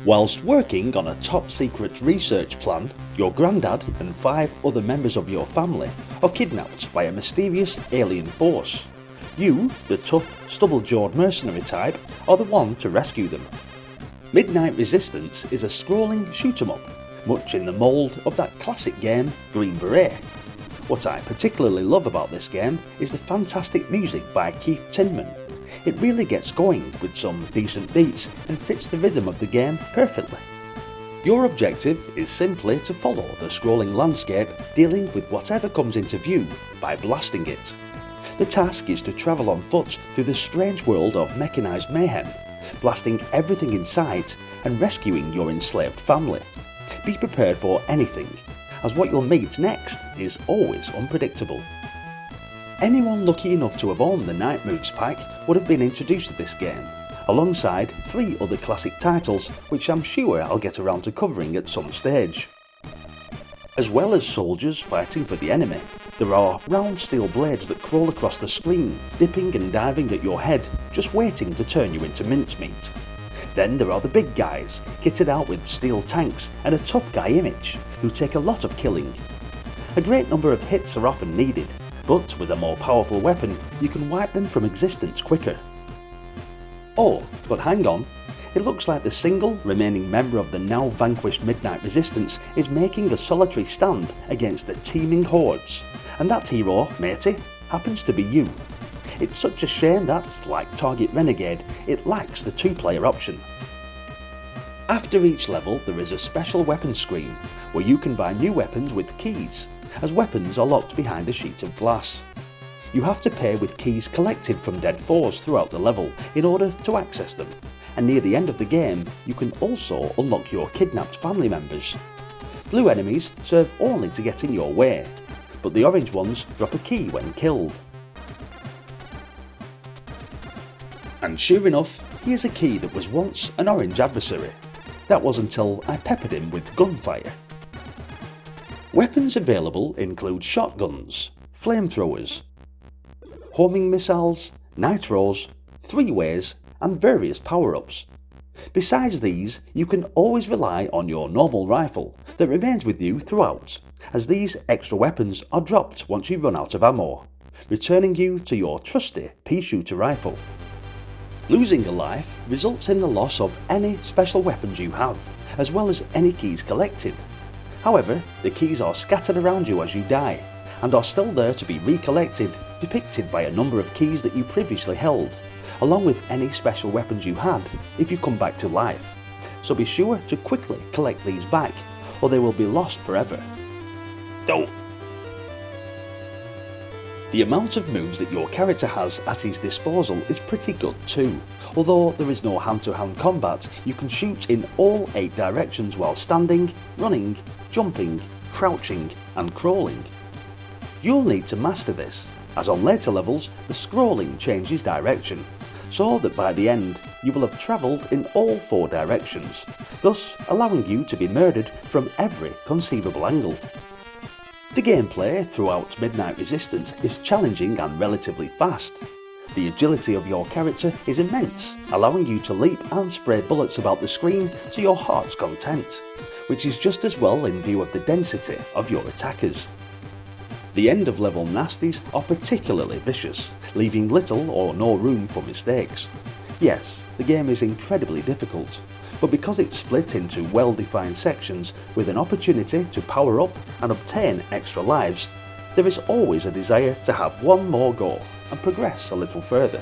Whilst working on a top secret research plan, your granddad and 5 other members of your family are kidnapped by a mysterious alien force. You, the tough, stubble-jawed mercenary type, are the one to rescue them. Midnight Resistance is a scrolling shoot-'em-up, much in the mould of that classic game Green Beret. What I particularly love about this game is the fantastic music by Keith Tinman. It really gets going with some decent beats and fits the rhythm of the game perfectly. Your objective is simply to follow the scrolling landscape, dealing with whatever comes into view by blasting it. The task is to travel on foot through the strange world of mechanised mayhem, blasting everything in sight and rescuing your enslaved family. Be prepared for anything, as what you'll meet next is always unpredictable. Anyone lucky enough to have owned the Night Moves pack would have been introduced to this game, alongside 3 other classic titles which I'm sure I'll get around to covering at some stage. As well as soldiers fighting for the enemy, there are round steel blades that crawl across the screen, dipping and diving at your head, just waiting to turn you into mincemeat. Then there are the big guys, kitted out with steel tanks and a tough guy image, who take a lot of killing. A great number of hits are often needed, but with a more powerful weapon, you can wipe them from existence quicker. Oh, but hang on, it looks like the single remaining member of the now vanquished Midnight Resistance is making a solitary stand against the teeming hordes, and that hero, matey, happens to be you. It's such a shame that, like Target Renegade, it lacks the 2-player option. After each level there is a special weapon screen, where you can buy new weapons with keys, as weapons are locked behind a sheet of glass. You have to pay with keys collected from dead foes throughout the level in order to access them, and near the end of the game you can also unlock your kidnapped family members. Blue enemies serve only to get in your way, but the orange ones drop a key when killed. And sure enough, here's a key that was once an orange adversary. That was until I peppered him with gunfire. Weapons available include shotguns, flamethrowers, homing missiles, nitros, 3-ways and various power-ups. Besides these, you can always rely on your normal rifle that remains with you throughout, as these extra weapons are dropped once you run out of ammo, returning you to your trusty pea-shooter rifle. Losing a life results in the loss of any special weapons you have, as well as any keys collected. However, the keys are scattered around you as you die, and are still there to be recollected, depicted by a number of keys that you previously held, along with any special weapons you had if you come back to life. So be sure to quickly collect these back, or they will be lost forever. Don't! The amount of moves that your character has at his disposal is pretty good too. Although there is no hand-to-hand combat, you can shoot in all 8 directions while standing, running, jumping, crouching and crawling. You'll need to master this, as on later levels the scrolling changes direction, so that by the end you will have travelled in all 4 directions, thus allowing you to be murdered from every conceivable angle. The gameplay throughout Midnight Resistance is challenging and relatively fast. The agility of your character is immense, allowing you to leap and spray bullets about the screen to your heart's content, which is just as well in view of the density of your attackers. The end of level nasties are particularly vicious, leaving little or no room for mistakes. Yes, the game is incredibly difficult, but because it's split into well-defined sections with an opportunity to power up and obtain extra lives, there is always a desire to have one more go and progress a little further.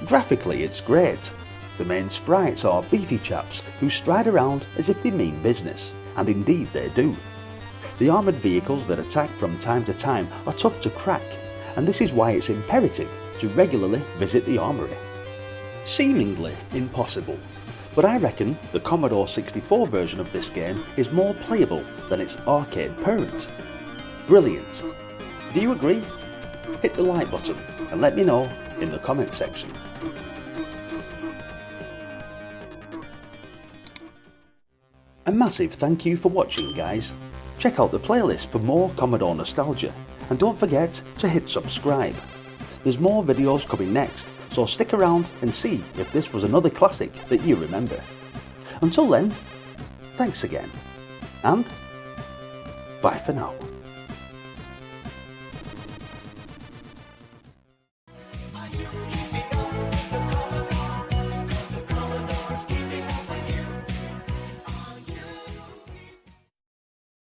Graphically it's great. The main sprites are beefy chaps who stride around as if they mean business, and indeed they do. The armoured vehicles that attack from time to time are tough to crack, and this is why it's imperative to regularly visit the armoury. Seemingly impossible, but I reckon the Commodore 64 version of this game is more playable than its arcade parent. Brilliant! Do you agree? Hit the like button and let me know in the comment section. A massive thank you for watching, guys. Check out the playlist for more Commodore nostalgia, and don't forget to hit subscribe. There's more videos coming next, so stick around and see if this was another classic that you remember. Until then, thanks again, and bye for now.